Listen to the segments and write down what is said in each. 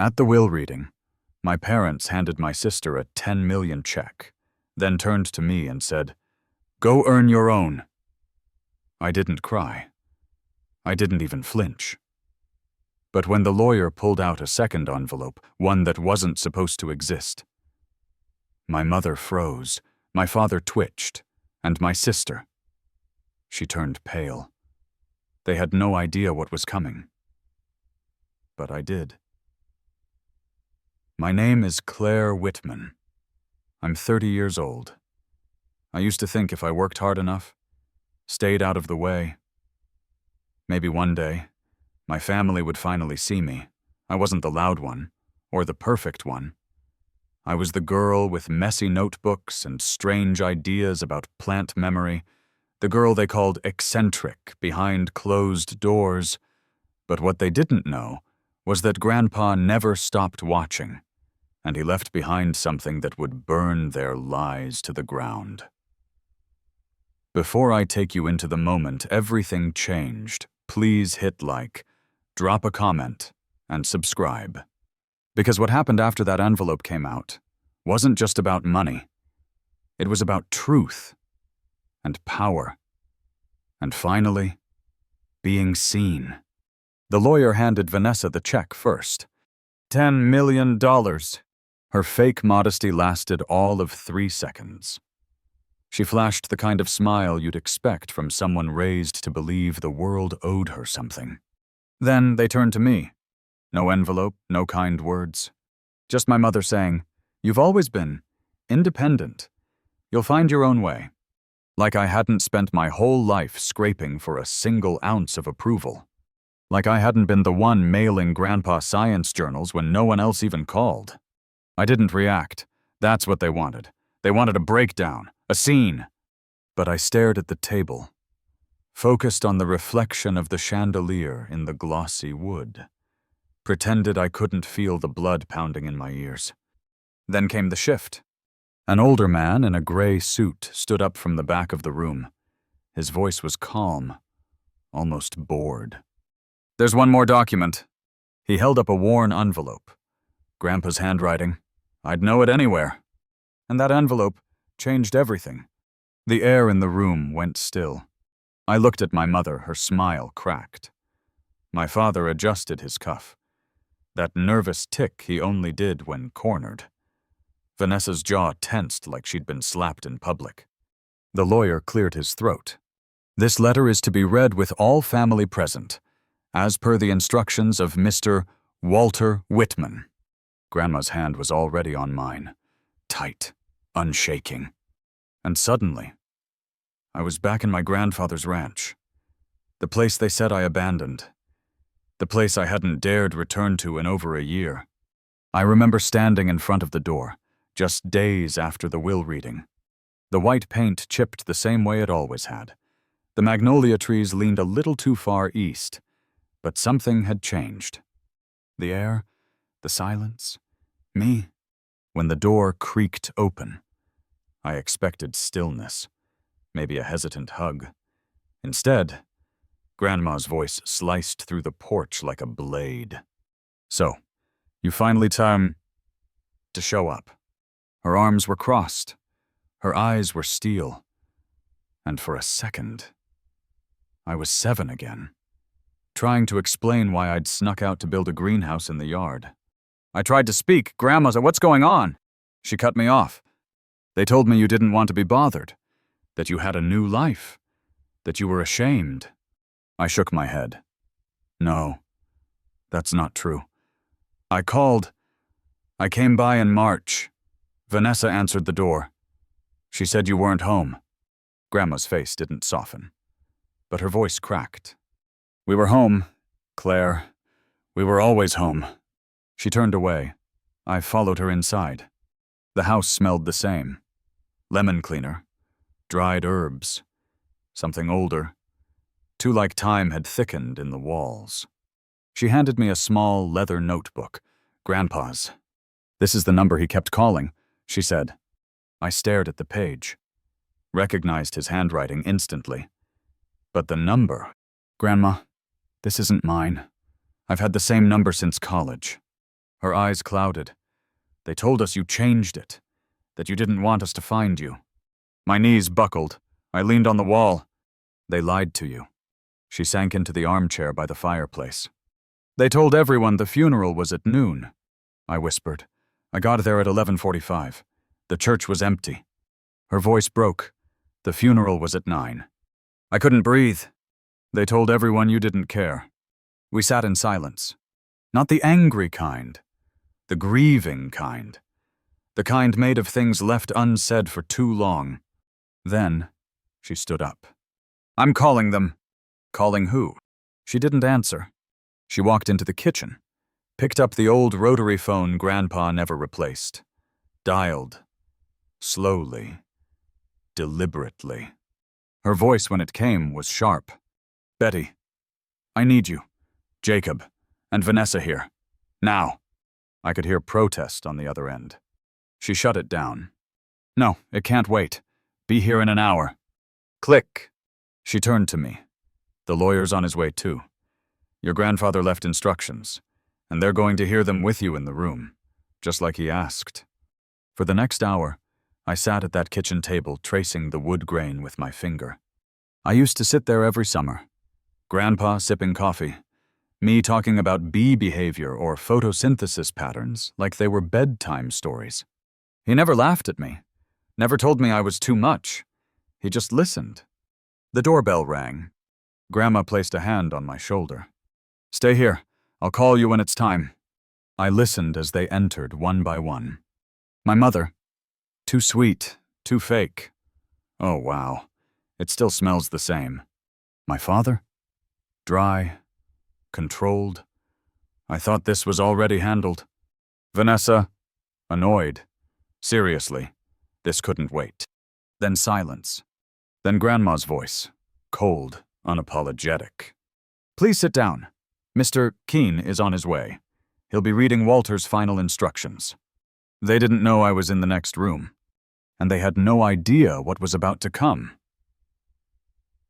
At the will reading, my parents handed my sister a 10 million check, then turned to me and said, "Go earn your own." I didn't cry. I didn't even flinch. But when the lawyer pulled out a second envelope, one that wasn't supposed to exist, my mother froze, my father twitched, and my sister, she turned pale. They had no idea what was coming. But I did. My name is Claire Whitman. I'm 30 years old. I used to think if I worked hard enough, stayed out of the way, maybe one day, my family would finally see me. I wasn't the loud one, or the perfect one. I was the girl with messy notebooks and strange ideas about plant memory, the girl they called eccentric behind closed doors. But what they didn't know was that Grandpa never stopped watching, and he left behind something that would burn their lies to the ground. Before I take you into the moment everything changed, please hit like, drop a comment, and subscribe. Because what happened after that envelope came out wasn't just about money. It was about truth and power. And finally, being seen. The lawyer handed Vanessa the check first. $10 million. Her fake modesty lasted all of 3 seconds. She flashed the kind of smile you'd expect from someone raised to believe the world owed her something. Then they turned to me. No envelope, no kind words. Just my mother saying, "You've always been independent. You'll find your own way." Like I hadn't spent my whole life scraping for a single ounce of approval. Like I hadn't been the one mailing Grandpa science journals when no one else even called. I didn't react. That's what they wanted. They wanted a breakdown, a scene. But I stared at the table, focused on the reflection of the chandelier in the glossy wood, pretended I couldn't feel the blood pounding in my ears. Then came the shift. An older man in a gray suit stood up from the back of the room. His voice was calm, almost bored. "There's one more document." He held up a worn envelope. Grandpa's handwriting. I'd know it anywhere. And that envelope changed everything. The air in the room went still. I looked at my mother, her smile cracked. My father adjusted his cuff. That nervous tick he only did when cornered. Vanessa's jaw tensed like she'd been slapped in public. The lawyer cleared his throat. "This letter is to be read with all family present, as per the instructions of Mr. Walter Whitman." Grandma's hand was already on mine, tight, unshaking. And suddenly, I was back in my grandfather's ranch. The place they said I abandoned. The place I hadn't dared return to in over a year. I remember standing in front of the door, just days after the will reading. The white paint chipped the same way it always had. The magnolia trees leaned a little too far east, but something had changed. The air, the silence, me. When the door creaked open, I expected stillness, maybe a hesitant hug. Instead, Grandma's voice sliced through the porch like a blade. "So, you finally time to show up." Her arms were crossed. Her eyes were steel. And for a second, I was 7 again, trying to explain why I'd snuck out to build a greenhouse in the yard. I tried to speak. "Grandma said, 'What's going on?' She cut me off. "They told me you didn't want to be bothered, that you had a new life, that you were ashamed." I shook my head. "No, that's not true. I called. I came by in March. Vanessa answered the door. She said you weren't home." Grandma's face didn't soften, but her voice cracked. "We were home, Claire. We were always home." She turned away. I followed her inside. The house smelled the same. Lemon cleaner, dried herbs, something older. Too like time had thickened in the walls. She handed me a small leather notebook, Grandpa's. "This is the number he kept calling," she said. I stared at the page, recognized his handwriting instantly. But the number... "Grandma, this isn't mine. I've had the same number since college." Her eyes clouded. They told us you changed it, that you didn't want us to find you. My knees buckled. I leaned on the wall. They lied to you. She sank into the armchair by the fireplace. They told everyone the funeral was at noon. I whispered. I got there at 11:45. The church was empty. Her voice broke. The funeral was at 9. I couldn't breathe. They told everyone you didn't care. We sat in silence. Not the angry kind. The grieving kind. The kind made of things left unsaid for too long. Then, she stood up. I'm calling them. Calling who? She didn't answer. She walked into the kitchen, picked up the old rotary phone Grandpa never replaced, dialed. Slowly. Deliberately. Her voice, when it came, was sharp. Betty, I need you. Jacob, and Vanessa here. Now. I could hear protest on the other end. She shut it down. No, it can't wait. Be here in an hour. Click. She turned to me. The lawyer's on his way too. Your grandfather left instructions, and they're going to hear them with you in the room, just like he asked. For the next hour, I sat at that kitchen table tracing the wood grain with my finger. I used to sit there every summer. Grandpa sipping coffee, me talking about bee behavior or photosynthesis patterns like they were bedtime stories. He never laughed at me, never told me I was too much. He just listened. The doorbell rang. Grandma placed a hand on my shoulder. Stay here. I'll call you when it's time. I listened as they entered one by one. My mother. Too sweet, too fake. Oh, wow. It still smells the same. My father? Dry, controlled. I thought this was already handled. Vanessa? Annoyed. Seriously, this couldn't wait. Then silence. Then Grandma's voice, cold, unapologetic. Please sit down. Mr. Keene is on his way. He'll be reading Walter's final instructions. They didn't know I was in the next room, and they had no idea what was about to come.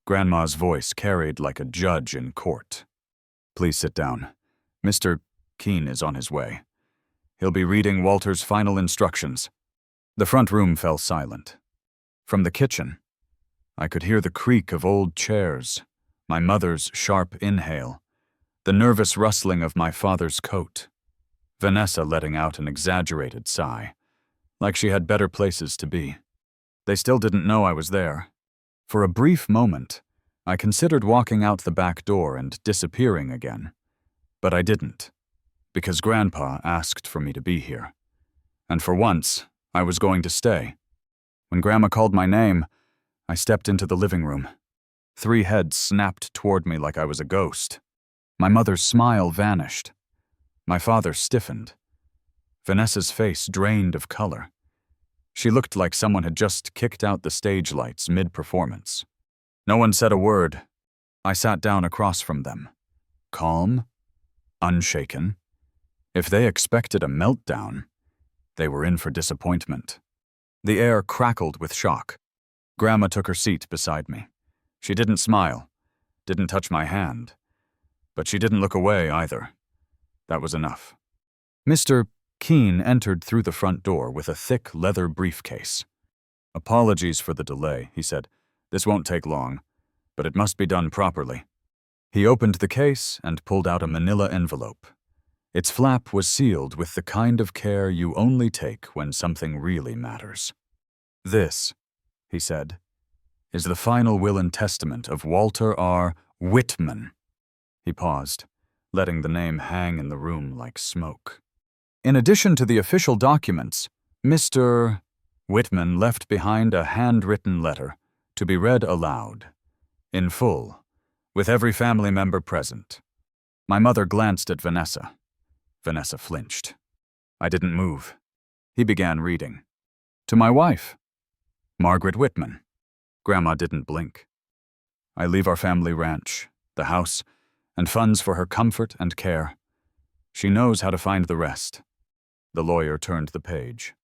Grandma's voice carried like a judge in court. Please sit down. Mr. Keene is on his way. He'll be reading Walter's final instructions. The front room fell silent. From the kitchen, I could hear the creak of old chairs, my mother's sharp inhale, the nervous rustling of my father's coat, Vanessa letting out an exaggerated sigh, like she had better places to be. They still didn't know I was there. For a brief moment, I considered walking out the back door and disappearing again. But I didn't, because Grandpa asked for me to be here. And for once, I was going to stay. When Grandma called my name, I stepped into the living room. 3 heads snapped toward me like I was a ghost. My mother's smile vanished. My father stiffened. Vanessa's face drained of color. She looked like someone had just kicked out the stage lights mid-performance. No one said a word. I sat down across from them. Calm, unshaken. If they expected a meltdown, they were in for disappointment. The air crackled with shock. Grandma took her seat beside me. She didn't smile, didn't touch my hand, but she didn't look away either. That was enough. Mr. Keene entered through the front door with a thick leather briefcase. Apologies for the delay, he said. This won't take long, but it must be done properly. He opened the case and pulled out a manila envelope. Its flap was sealed with the kind of care you only take when something really matters. This, he said, is the final will and testament of Walter R. Whitman. He paused, letting the name hang in the room like smoke. In addition to the official documents, Mr. Whitman left behind a handwritten letter to be read aloud, in full, with every family member present. My mother glanced at Vanessa. Vanessa flinched. I didn't move. He began reading. To my wife, Margaret Whitman. Grandma didn't blink. I leave our family ranch, the house, and funds for her comfort and care. She knows how to find the rest. The lawyer turned the page.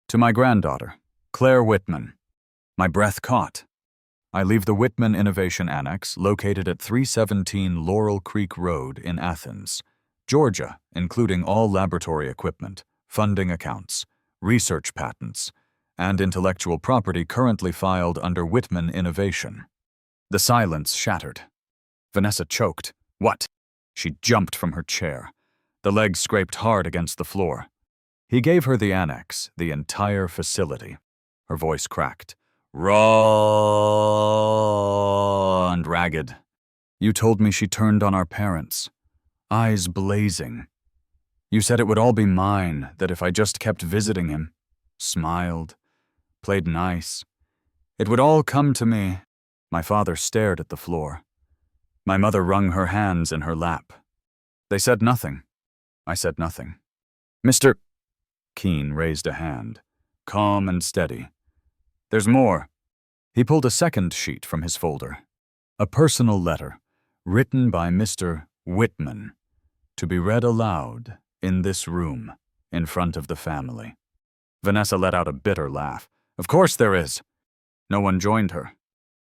To my granddaughter, Claire Whitman. My breath caught. I leave the Whitman Innovation Annex located at 317 Laurel Creek Road in Athens, Georgia, including all laboratory equipment, funding accounts, research patents, and intellectual property currently filed under Whitman Innovation. The silence shattered. Vanessa choked. What? She jumped from her chair. The legs scraped hard against the floor. He gave her the annex, the entire facility. Her voice cracked. Raw and ragged. You told me she turned on our parents, eyes blazing. You said it would all be mine, that if I just kept visiting him, smiled, played nice, it would all come to me. My father stared at the floor. My mother wrung her hands in her lap. They said nothing. I said nothing. Mr. Keene raised a hand, calm and steady. There's more. He pulled a second sheet from his folder. A personal letter, written by Mr. Whitman, to be read aloud in this room, in front of the family. Vanessa let out a bitter laugh. Of course there is. No one joined her.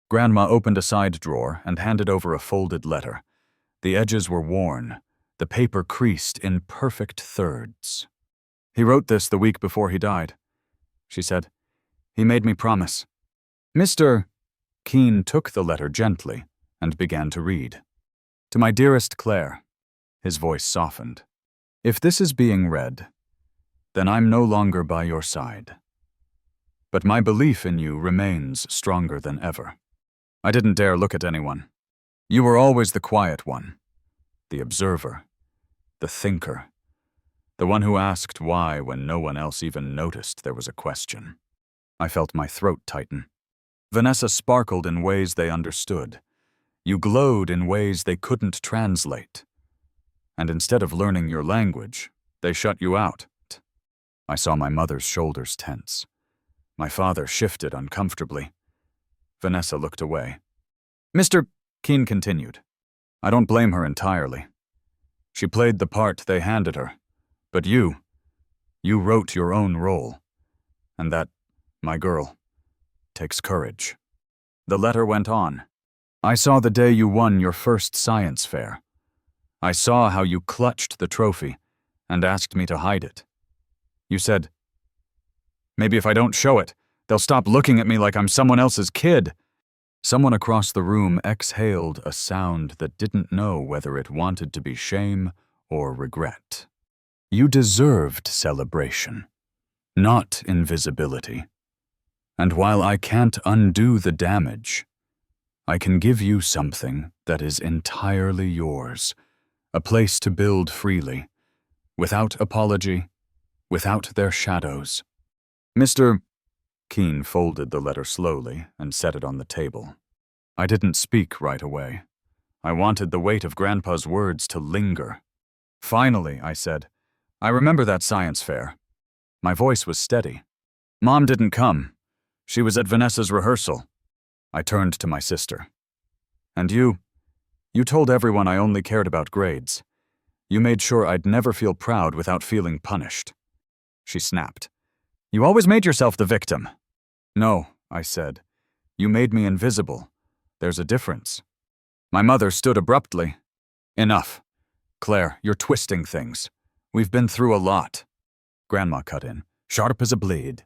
Grandma opened a side drawer and handed over a folded letter. The edges were worn, the paper creased in perfect thirds. He wrote this the week before he died, she said. He made me promise. Mr. Keene took the letter gently and began to read. To my dearest Claire, his voice softened. If this is being read, then I'm no longer by your side. But my belief in you remains stronger than ever. I didn't dare look at anyone. You were always the quiet one, the observer, the thinker, the one who asked why when no one else even noticed there was a question. I felt my throat tighten. Vanessa sparkled in ways they understood. You glowed in ways they couldn't translate. And instead of learning your language, they shut you out. I saw my mother's shoulders tense. My father shifted uncomfortably. Vanessa looked away. Mr. Keene continued. I don't blame her entirely. She played the part they handed her. But you wrote your own role. And that, my girl, takes courage. The letter went on. I saw the day you won your first science fair. I saw how you clutched the trophy and asked me to hide it. You said, maybe if I don't show it, they'll stop looking at me like I'm someone else's kid. Someone across the room exhaled a sound that didn't know whether it wanted to be shame or regret. You deserved celebration, not invisibility. And while I can't undo the damage, I can give you something that is entirely yours, a place to build freely, without apology, without their shadows. Mr. Keene folded the letter slowly and set it on the table. I didn't speak right away. I wanted the weight of Grandpa's words to linger. Finally, I said, I remember that science fair. My voice was steady. Mom didn't come. She was at Vanessa's rehearsal. I turned to my sister. And you told everyone I only cared about grades. You made sure I'd never feel proud without feeling punished. She snapped. You always made yourself the victim. No, I said. You made me invisible. There's a difference. My mother stood abruptly. Enough. Claire, you're twisting things. We've been through a lot. Grandma cut in, sharp as a blade.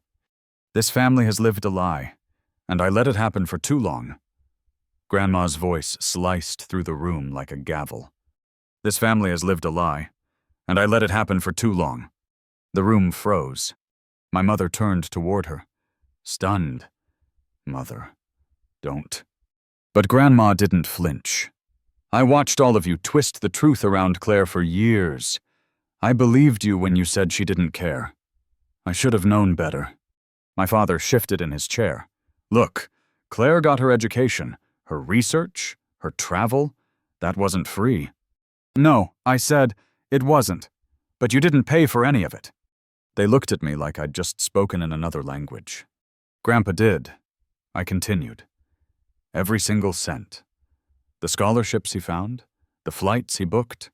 This family has lived a lie, and I let it happen for too long. Grandma's voice sliced through the room like a gavel. This family has lived a lie, and I let it happen for too long. The room froze. My mother turned toward her, stunned. Mother, don't. But Grandma didn't flinch. I watched all of you twist the truth around Claire for years. I believed you when you said she didn't care. I should have known better. My father shifted in his chair. Look, Claire got her education, her research, her travel. That wasn't free. No, I said, it wasn't. But you didn't pay for any of it. They looked at me like I'd just spoken in another language. Grandpa did. I continued. Every single cent. The scholarships he found, the flights he booked,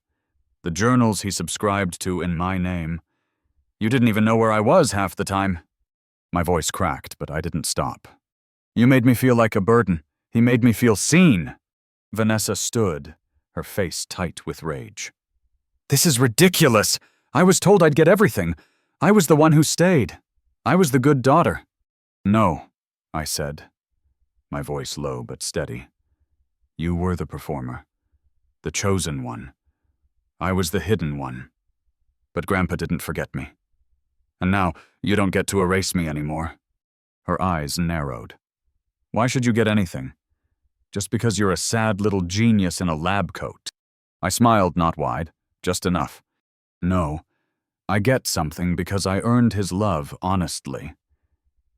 the journals he subscribed to in my name. You didn't even know where I was half the time. My voice cracked, but I didn't stop. You made me feel like a burden. He made me feel seen. Vanessa stood, her face tight with rage. This is ridiculous. I was told I'd get everything. I was the one who stayed. I was the good daughter. No, I said, my voice low but steady. You were the performer, the chosen one. I was the hidden one. But Grandpa didn't forget me. And now, you don't get to erase me anymore. Her eyes narrowed. Why should you get anything? Just because you're a sad little genius in a lab coat. I smiled not wide, just enough. No, I get something because I earned his love honestly.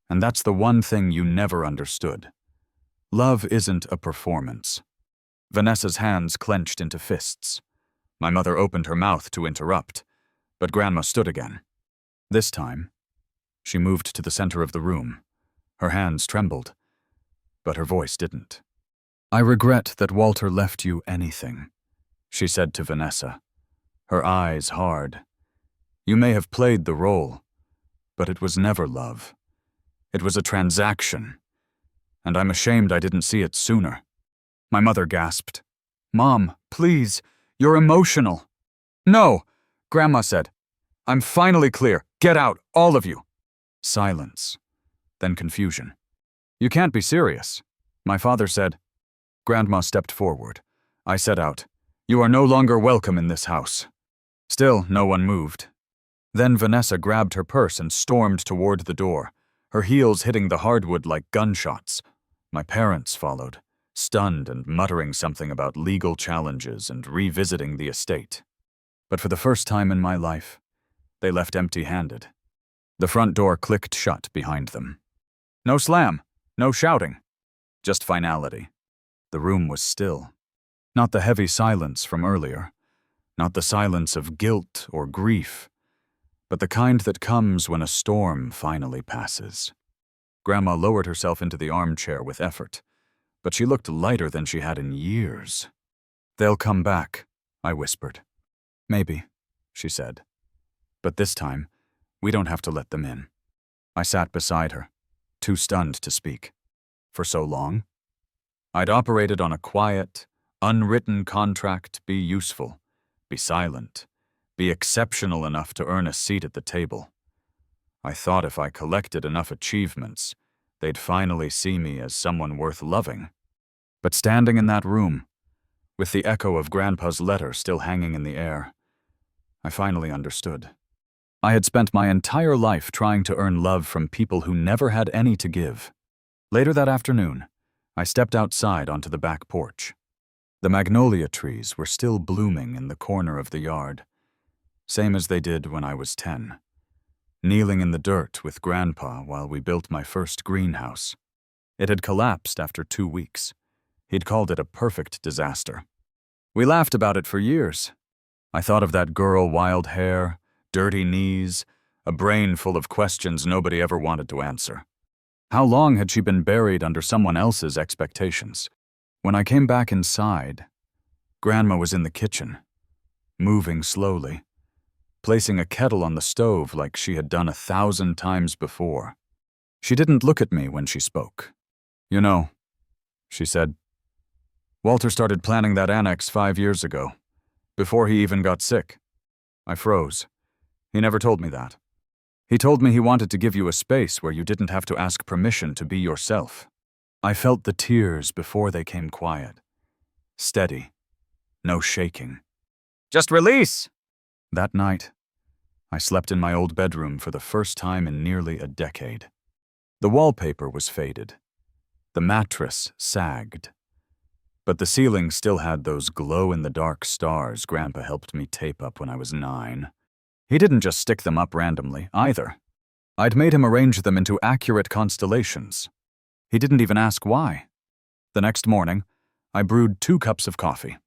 And that's the one thing you never understood. Love isn't a performance. Vanessa's hands clenched into fists. My mother opened her mouth to interrupt, but Grandma stood again. This time, she moved to the center of the room. Her hands trembled, but her voice didn't. I regret that Walter left you anything, she said to Vanessa, her eyes hard. You may have played the role, but it was never love. It was a transaction, and I'm ashamed I didn't see it sooner. My mother gasped. Mom, please, you're emotional. No, Grandma said. I'm finally clear. Get out, all of you. Silence, then confusion. You can't be serious, my father said. Grandma stepped forward. I set out. You are no longer welcome in this house. Still, no one moved. Then Vanessa grabbed her purse and stormed toward the door, her heels hitting the hardwood like gunshots. My parents followed, stunned and muttering something about legal challenges and revisiting the estate. But for the first time in my life, they left empty-handed. The front door clicked shut behind them. No slam, no shouting, just finality. The room was still. Not the heavy silence from earlier, not the silence of guilt or grief, but the kind that comes when a storm finally passes. Grandma lowered herself into the armchair with effort, but she looked lighter than she had in years. They'll come back, I whispered. Maybe, she said. But this time, we don't have to let them in. I sat beside her, too stunned to speak. For so long, I'd operated on a quiet, unwritten contract: be useful, be silent, be exceptional enough to earn a seat at the table. I thought if I collected enough achievements, they'd finally see me as someone worth loving. But standing in that room, with the echo of Grandpa's letter still hanging in the air, I finally understood. I had spent my entire life trying to earn love from people who never had any to give. Later that afternoon, I stepped outside onto the back porch. The magnolia trees were still blooming in the corner of the yard, same as they did when I was 10, kneeling in the dirt with Grandpa while we built my first greenhouse. It had collapsed after 2 weeks. He'd called it a perfect disaster. We laughed about it for years. I thought of that girl, wild hair, dirty knees, a brain full of questions nobody ever wanted to answer. How long had she been buried under someone else's expectations? When I came back inside, Grandma was in the kitchen, moving slowly, placing a kettle on the stove like she had done 1,000 times before. She didn't look at me when she spoke. You know, she said, Walter started planning that annex 5 years ago, before he even got sick. I froze. He never told me that. He told me he wanted to give you a space where you didn't have to ask permission to be yourself. I felt the tears before they came quiet. Steady. No shaking. Just release! That night, I slept in my old bedroom for the first time in nearly a decade. The wallpaper was faded. The mattress sagged. But the ceiling still had those glow-in-the-dark stars Grandpa helped me tape up when I was 9. He didn't just stick them up randomly, either. I'd made him arrange them into accurate constellations. He didn't even ask why. The next morning, I brewed 2 cups of coffee.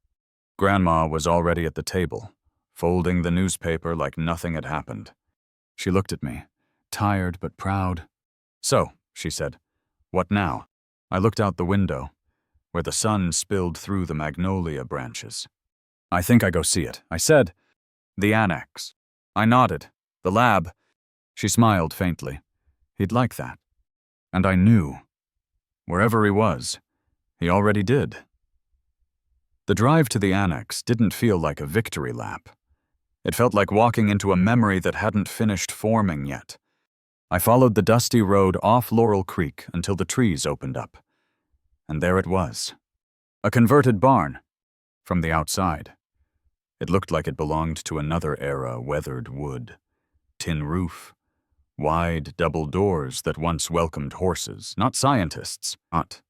Grandma was already at the table, folding the newspaper like nothing had happened. She looked at me, tired but proud. So, she said, what now? I looked out the window, where the sun spilled through the magnolia branches. I think I go see it, I said. The annex. I nodded. The lab. She smiled faintly. He'd like that. And I knew. Wherever he was, he already did. The drive to the annex didn't feel like a victory lap. It felt like walking into a memory that hadn't finished forming yet. I followed the dusty road off Laurel Creek until the trees opened up. And there it was. A converted barn. From the outside. It looked like it belonged to another era, weathered wood. Tin roof. Wide double doors that once welcomed horses, not scientists, not.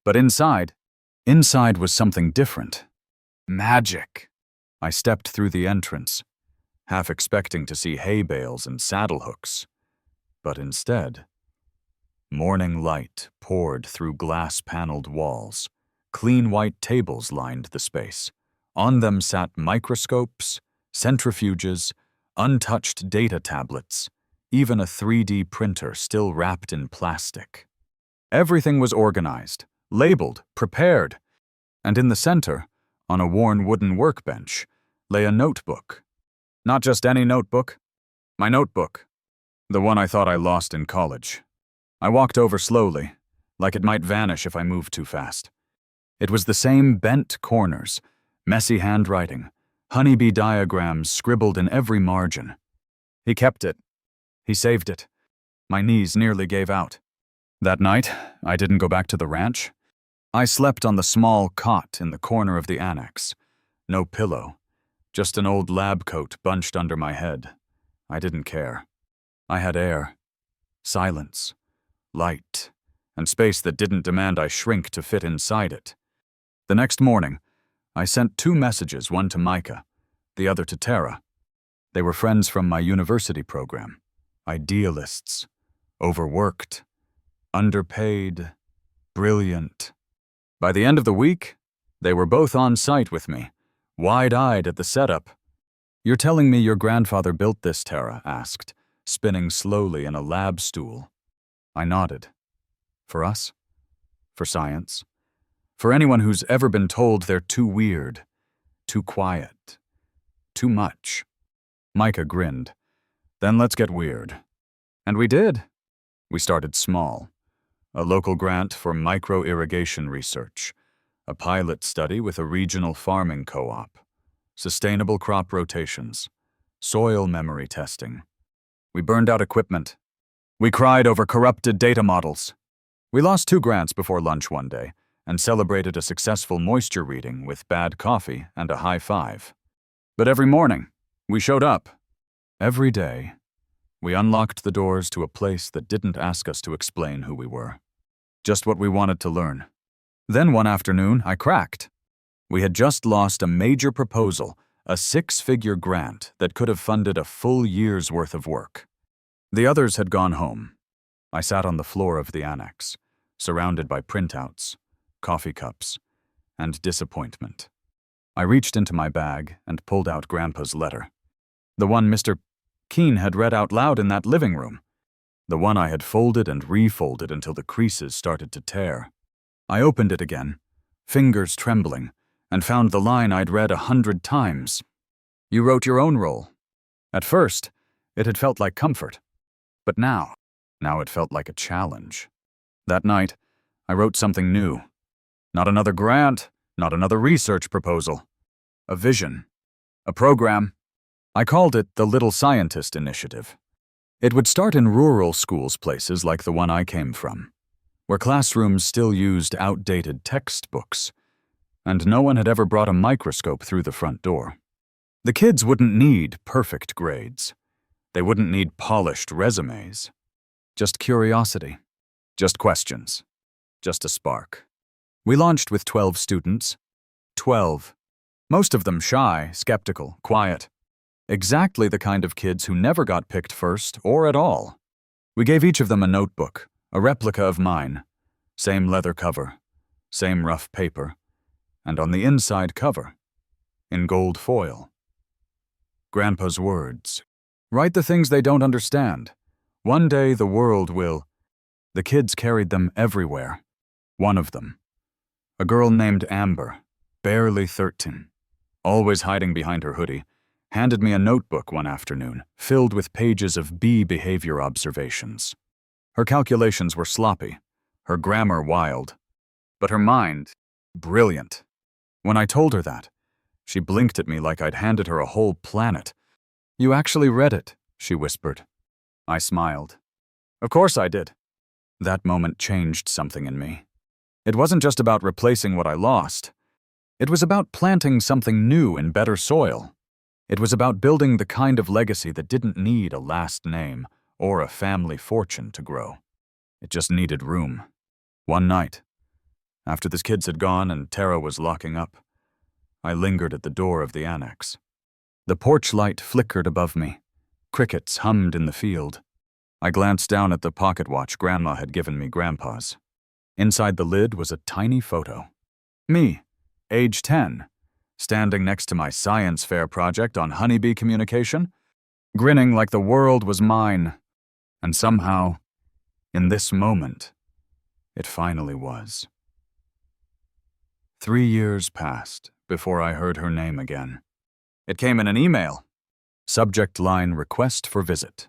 But inside was something different. Magic. I stepped through the entrance, half expecting to see hay bales and saddle hooks. But instead, morning light poured through glass-paneled walls. Clean white tables lined the space. On them sat microscopes, centrifuges, untouched data tablets, even a 3D printer still wrapped in plastic. Everything was organized, labeled, prepared, and in the center, on a worn wooden workbench, lay a notebook. Not just any notebook. My notebook. The one I thought I lost in college. I walked over slowly, like it might vanish if I moved too fast. It was the same bent corners, messy handwriting, honeybee diagrams scribbled in every margin. He kept it. He saved it. My knees nearly gave out. That night, I didn't go back to the ranch. I slept on the small cot in the corner of the annex. No pillow, just an old lab coat bunched under my head. I didn't care. I had air, silence, light, and space that didn't demand I shrink to fit inside it. The next morning, I sent 2 messages, one to Micah, the other to Tara. They were friends from my university program. Idealists, overworked, underpaid, brilliant. By the end of the week, they were both on site with me, wide-eyed at the setup. "You're telling me your grandfather built this," Tara asked, spinning slowly in a lab stool. I nodded. For us? For science? For anyone who's ever been told they're too weird, too quiet, too much. Micah grinned. "Then let's get weird." And we did. We started small. A local grant for micro-irrigation research, a pilot study with a regional farming co-op, sustainable crop rotations, soil memory testing. We burned out equipment. We cried over corrupted data models. We lost 2 grants before lunch one day and celebrated a successful moisture reading with bad coffee and a high five. But every morning, we showed up. Every day, we unlocked the doors to a place that didn't ask us to explain who we were. Just what we wanted to learn. Then one afternoon, I cracked. We had just lost a major proposal, a 6-figure grant that could have funded a full year's worth of work. The others had gone home. I sat on the floor of the annex, surrounded by printouts, coffee cups, and disappointment. I reached into my bag and pulled out Grandpa's letter. The one Mr. Keene had read out loud in that living room. The one I had folded and refolded until the creases started to tear. I opened it again, fingers trembling, and found the line I'd read 100 times. "You wrote your own role." At first, it had felt like comfort. But now it felt like a challenge. That night, I wrote something new. Not another grant, not another research proposal. A vision. A program. I called it the Little Scientist Initiative. It would start in rural schools, places like the one I came from, where classrooms still used outdated textbooks, and no one had ever brought a microscope through the front door. The kids wouldn't need perfect grades. They wouldn't need polished resumes. Just curiosity. Just questions. Just a spark. We launched with 12 students. 12. Most of them shy, skeptical, quiet. Exactly the kind of kids who never got picked first or at all. We gave each of them a notebook, a replica of mine. Same leather cover, same rough paper, and on the inside cover, in gold foil, Grandpa's words. "Write the things they don't understand. One day the world will." The kids carried them everywhere. One of them, a girl named Amber, barely 13, always hiding behind her hoodie, handed me a notebook one afternoon, filled with pages of bee behavior observations. Her calculations were sloppy, her grammar wild, but her mind, brilliant. When I told her that, she blinked at me like I'd handed her a whole planet, You actually read it, she whispered. I smiled. Of course I did. That moment changed something in me. It wasn't just about replacing what I lost. It was about planting something new in better soil. It was about building the kind of legacy that didn't need a last name or a family fortune to grow. It just needed room. One night, after the kids had gone and Tara was locking up, I lingered at the door of the annex. The porch light flickered above me. Crickets hummed in the field. I glanced down at the pocket watch Grandma had given me Grandpa's. Inside the lid was a tiny photo. Me, age 10, standing next to my science fair project on honeybee communication, grinning like the world was mine. And somehow, in this moment, it finally was. 3 years passed before I heard her name again. It came in an email. Subject line: request for visit.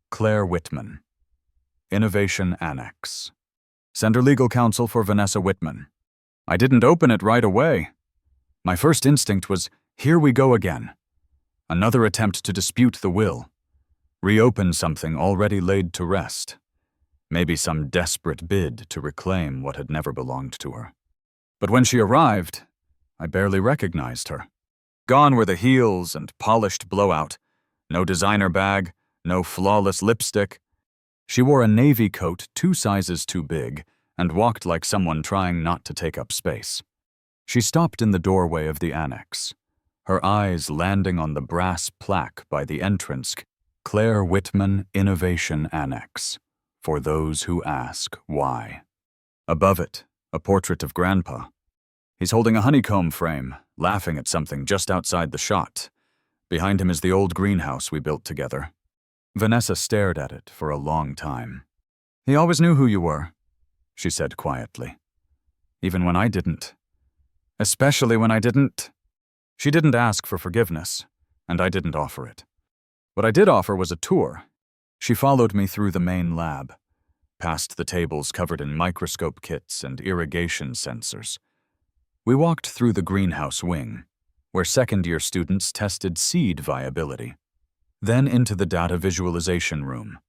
Claire Whitman. Innovation Annex. Sender legal counsel for Vanessa Whitman. I didn't open it right away. My first instinct was, here we go again. Another attempt to dispute the will. Reopen something already laid to rest. Maybe some desperate bid to reclaim what had never belonged to her. But when she arrived, I barely recognized her. Gone were the heels and polished blowout. No designer bag, no flawless lipstick. She wore a navy coat 2 sizes too big and walked like someone trying not to take up space. She stopped in the doorway of the annex, her eyes landing on the brass plaque by the entrance, Claire Whitman Innovation Annex, for those who ask why. Above it, a portrait of Grandpa. He's holding a honeycomb frame, laughing at something just outside the shot. Behind him is the old greenhouse we built together. Vanessa stared at it for a long time. He always knew who you were, she said quietly. Even when I didn't. Especially when I didn't. She didn't ask for forgiveness, and I didn't offer it. What I did offer was a tour. She followed me through the main lab, past the tables covered in microscope kits and irrigation sensors. We walked through the greenhouse wing, where second-year students tested seed viability. Then into the data visualization room,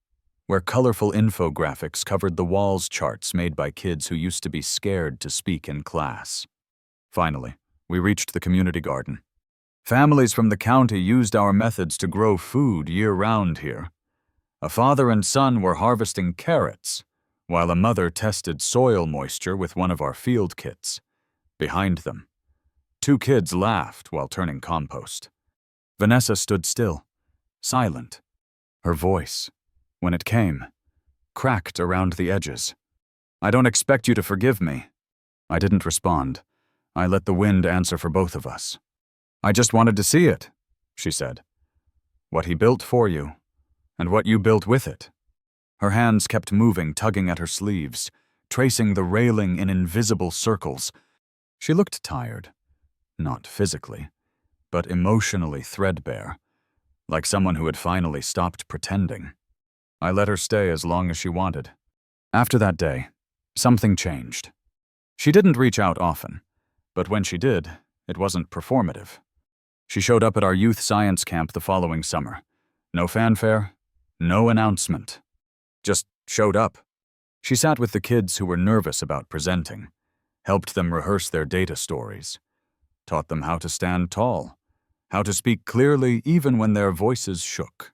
where colorful infographics covered the walls charts made by kids who used to be scared to speak in class. Finally, we reached the community garden. Families from the county used our methods to grow food year-round here. A father and son were harvesting carrots, while a mother tested soil moisture with one of our field kits. Behind them, 2 kids laughed while turning compost. Vanessa stood still, silent. Her voice, when it came, cracked around the edges. I don't expect you to forgive me. I didn't respond. I let the wind answer for both of us. I just wanted to see it, she said. What he built for you, and what you built with it. Her hands kept moving, tugging at her sleeves, tracing the railing in invisible circles. She looked tired, not physically, but emotionally threadbare, like someone who had finally stopped pretending. I let her stay as long as she wanted. After that day, something changed. She didn't reach out often, but when she did, it wasn't performative. She showed up at our youth science camp the following summer. No fanfare, no announcement. Just showed up. She sat with the kids who were nervous about presenting, helped them rehearse their data stories, taught them how to stand tall, how to speak clearly even when their voices shook.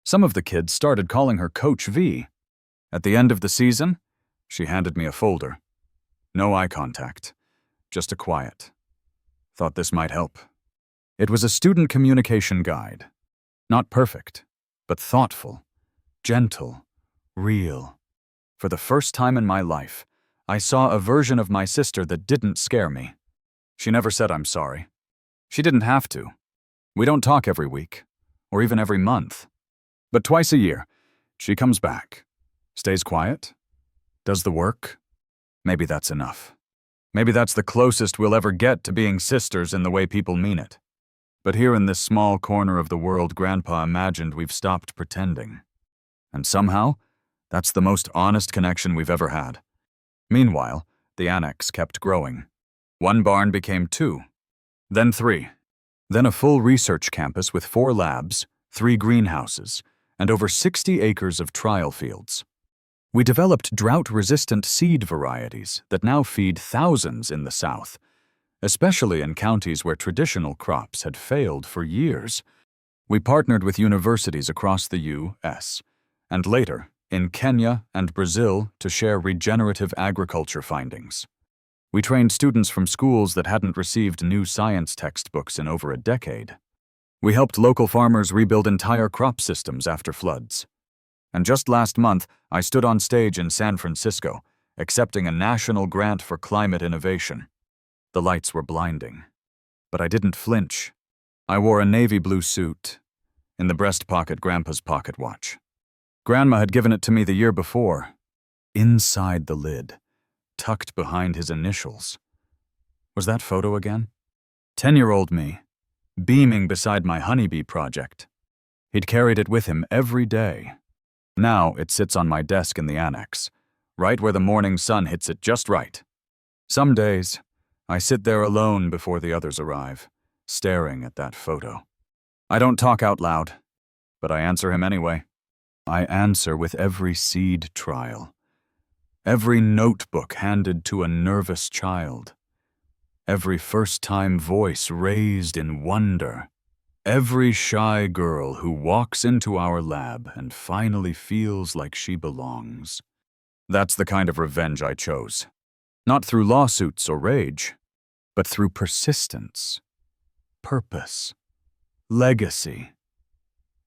Some of the kids started calling her Coach V. At the end of the season, she handed me a folder. No eye contact, just a quiet. Thought this might help. It was a student communication guide. Not perfect, but thoughtful, gentle, real. For the first time in my life, I saw a version of my sister that didn't scare me. She never said I'm sorry. She didn't have to. We don't talk every week, or even every month. But twice a year, she comes back, stays quiet, does the work. Maybe that's enough. Maybe that's the closest we'll ever get to being sisters in the way people mean it. But here in this small corner of the world, Grandpa imagined we've stopped pretending. And somehow, that's the most honest connection we've ever had. Meanwhile, the annex kept growing. 1 barn became 2, then 3, then a full research campus with 4 labs, 3 greenhouses, and over 60 acres of trial fields. We developed drought-resistant seed varieties that now feed thousands in the South, especially in counties where traditional crops had failed for years. We partnered with universities across the U.S., and later, in Kenya and Brazil, to share regenerative agriculture findings. We trained students from schools that hadn't received new science textbooks in over a decade. We helped local farmers rebuild entire crop systems after floods. And just last month, I stood on stage in San Francisco, accepting a national grant for climate innovation. The lights were blinding, but I didn't flinch. I wore a navy blue suit. In the breast pocket, Grandpa's pocket watch. Grandma had given it to me the year before. Inside the lid, tucked behind his initials. Was that photo again? 10-year-old me, beaming beside my honeybee project. He'd carried it with him every day. Now it sits on my desk in the annex, right where the morning sun hits it just right. Some days, I sit there alone before the others arrive, staring at that photo. I don't talk out loud, but I answer him anyway. I answer with every seed trial, every notebook handed to a nervous child, every first-time voice raised in wonder, every shy girl who walks into our lab and finally feels like she belongs. That's the kind of revenge I chose. Not through lawsuits or rage, but through persistence, purpose, legacy.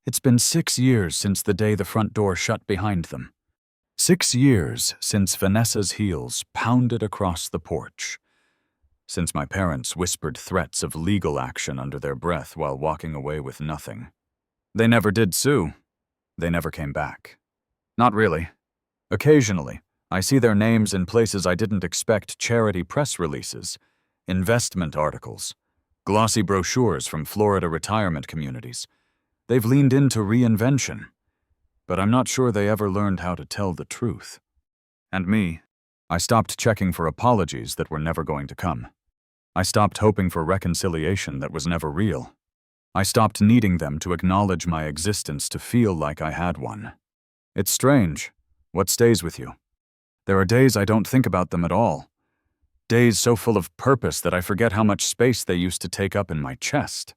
It's been 6 years since the day the front door shut behind them. 6 years since Vanessa's heels pounded across the porch. Since my parents whispered threats of legal action under their breath while walking away with nothing. They never did sue. They never came back. Not really. Occasionally, I see their names in places I didn't expect: charity press releases, investment articles, glossy brochures from Florida retirement communities. They've leaned into reinvention, but I'm not sure they ever learned how to tell the truth. And me, I stopped checking for apologies that were never going to come. I stopped hoping for reconciliation that was never real. I stopped needing them to acknowledge my existence to feel like I had one. It's strange, what stays with you. There are days I don't think about them at all. Days so full of purpose that I forget how much space they used to take up in my chest.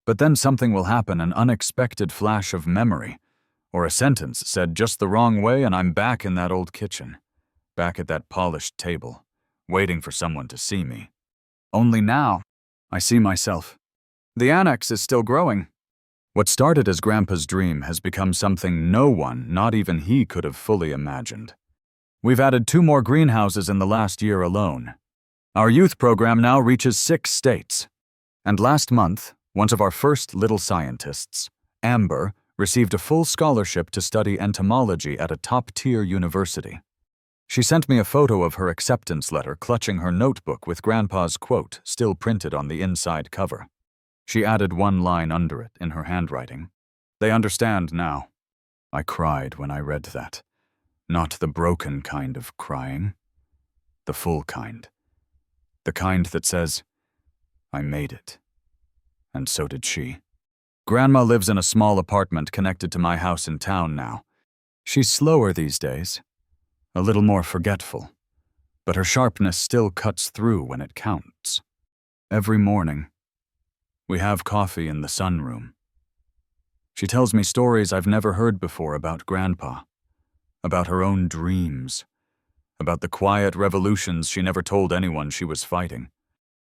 But then something will happen, an unexpected flash of memory, or a sentence said just the wrong way, and I'm back in that old kitchen, back at that polished table, waiting for someone to see me. Only now, I see myself. The annex is still growing. What started as Grandpa's dream has become something no one, not even he, could have fully imagined. We've added 2 more greenhouses in the last year alone. Our youth program now reaches 6 states. And last month, one of our first little scientists, Amber, received a full scholarship to study entomology at a top-tier university. She sent me a photo of her acceptance letter clutching her notebook with Grandpa's quote still printed on the inside cover. She added one line under it in her handwriting. "They understand now." I cried when I read that. Not the broken kind of crying. The full kind. The kind that says, I made it. And so did she. Grandma lives in a small apartment connected to my house in town now. She's slower these days. A little more forgetful, but her sharpness still cuts through when it counts. Every morning, we have coffee in the sunroom. She tells me stories I've never heard before about Grandpa, about her own dreams, about the quiet revolutions she never told anyone she was fighting.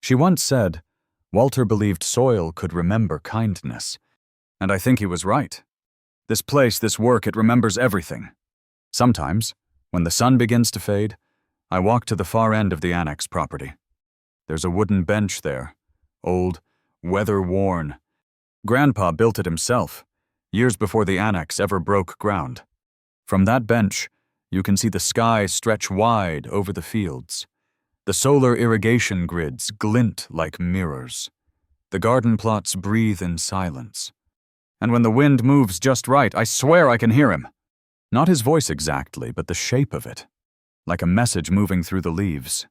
She once said, Walter believed soil could remember kindness, and I think he was right. This place, this work, it remembers everything. Sometimes, when the sun begins to fade, I walk to the far end of the annex property. There's a wooden bench there, old, weather-worn. Grandpa built it himself, years before the annex ever broke ground. From that bench, you can see the sky stretch wide over the fields. The solar irrigation grids glint like mirrors. The garden plots breathe in silence. And when the wind moves just right, I swear I can hear him. Not his voice exactly, but the shape of it, like a message moving through the leaves.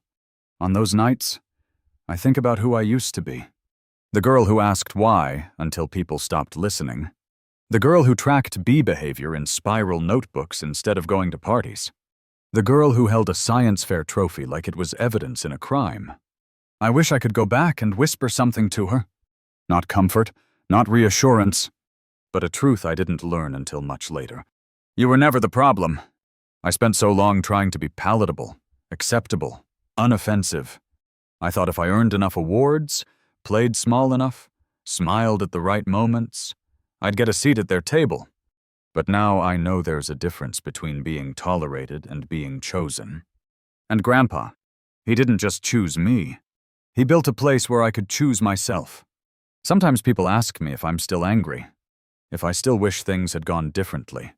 On those nights, I think about who I used to be. The girl who asked why until people stopped listening. The girl who tracked bee behavior in spiral notebooks instead of going to parties. The girl who held a science fair trophy like it was evidence in a crime. I wish I could go back and whisper something to her. Not comfort, not reassurance, but a truth I didn't learn until much later. You were never the problem. I spent so long trying to be palatable, acceptable, unoffensive. I thought if I earned enough awards, played small enough, smiled at the right moments, I'd get a seat at their table. But now I know there's a difference between being tolerated and being chosen. And Grandpa, he didn't just choose me. He built a place where I could choose myself. Sometimes people ask me if I'm still angry, if I still wish things had gone differently,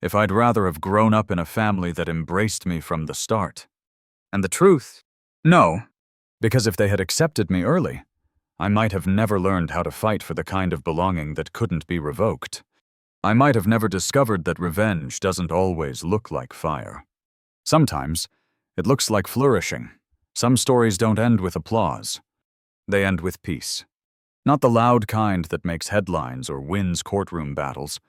if I'd rather have grown up in a family that embraced me from the start. And the truth? No. Because if they had accepted me early, I might have never learned how to fight for the kind of belonging that couldn't be revoked. I might have never discovered that revenge doesn't always look like fire. Sometimes, it looks like flourishing. Some stories don't end with applause. They end with peace. Not the loud kind that makes headlines or wins courtroom battles,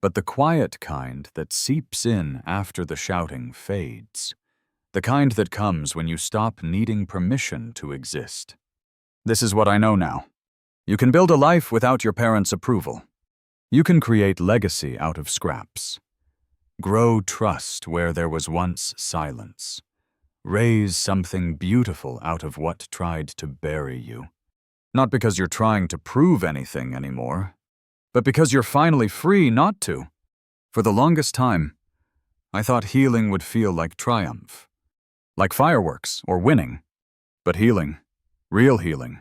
but the quiet kind that seeps in after the shouting fades. The kind that comes when you stop needing permission to exist. This is what I know now. You can build a life without your parents' approval. You can create legacy out of scraps. Grow trust where there was once silence. Raise something beautiful out of what tried to bury you. Not because you're trying to prove anything anymore, but because you're finally free not to. For the longest time, I thought healing would feel like triumph. Like fireworks or winning. But healing, real healing,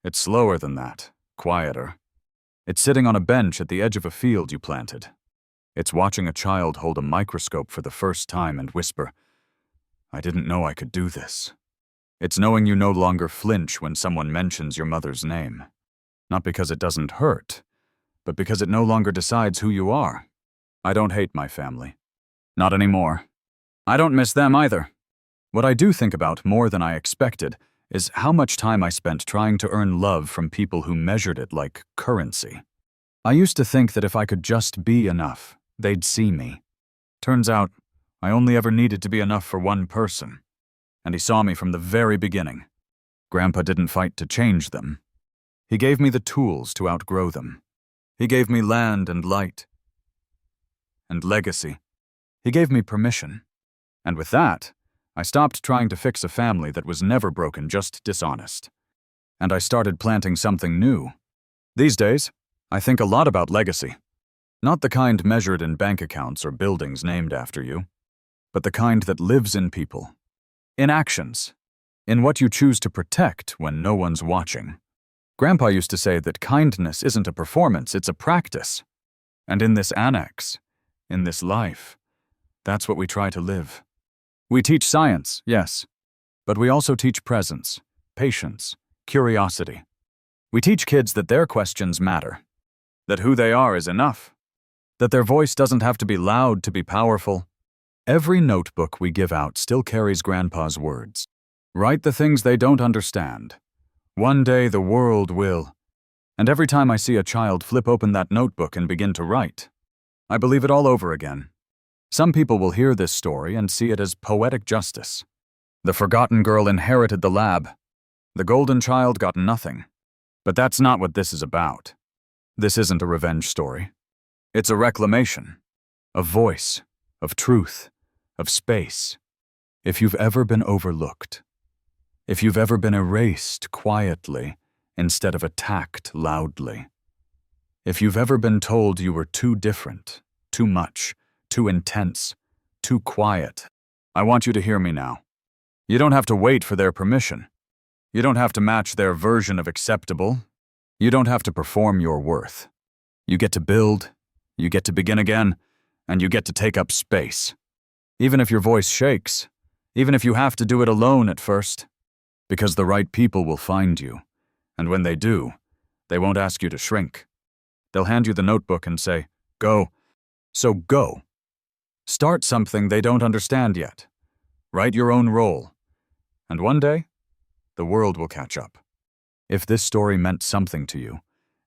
it's slower than that, quieter. It's sitting on a bench at the edge of a field you planted. It's watching a child hold a microscope for the first time and whisper, "I didn't know I could do this." It's knowing you no longer flinch when someone mentions your mother's name. Not because it doesn't hurt, but because it no longer decides who you are. I don't hate my family. Not anymore. I don't miss them either. What I do think about more than I expected is how much time I spent trying to earn love from people who measured it like currency. I used to think that if I could just be enough, they'd see me. Turns out, I only ever needed to be enough for one person. And he saw me from the very beginning. Grandpa didn't fight to change them. He gave me the tools to outgrow them. He gave me land and light. And legacy. He gave me permission. And with that, I stopped trying to fix a family that was never broken, just dishonest. And I started planting something new. These days, I think a lot about legacy. Not the kind measured in bank accounts or buildings named after you, but the kind that lives in people. In actions. In what you choose to protect when no one's watching. Grandpa used to say that kindness isn't a performance, it's a practice. And in this annex, in this life, that's what we try to live. We teach science, yes, but we also teach presence, patience, curiosity. We teach kids that their questions matter, that who they are is enough, that their voice doesn't have to be loud to be powerful. Every notebook we give out still carries Grandpa's words. Write the things they don't understand. One day the world will. And every time I see a child flip open that notebook and begin to write, I believe it all over again. Some people will hear this story and see it as poetic justice. The forgotten girl inherited the lab. The golden child got nothing. But that's not what this is about. This isn't a revenge story. It's a reclamation. Of voice. Of truth. Of space. If you've ever been overlooked. If you've ever been erased quietly instead of attacked loudly. If you've ever been told you were too different, too much, too intense, too quiet, I want you to hear me now. You don't have to wait for their permission. You don't have to match their version of acceptable. You don't have to perform your worth. You get to build, you get to begin again, and you get to take up space. Even if your voice shakes, even if you have to do it alone at first, because the right people will find you, and when they do, they won't ask you to shrink. They'll hand you the notebook and say, "Go." So go. Start something they don't understand yet. Write your own role. And one day, the world will catch up. If this story meant something to you,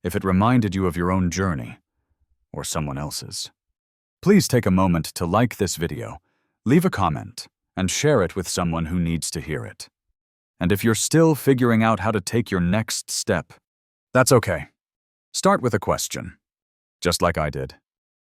if it reminded you of your own journey, or someone else's. Please take a moment to like this video, leave a comment, and share it with someone who needs to hear it. And if you're still figuring out how to take your next step, that's okay. Start with a question, just like I did.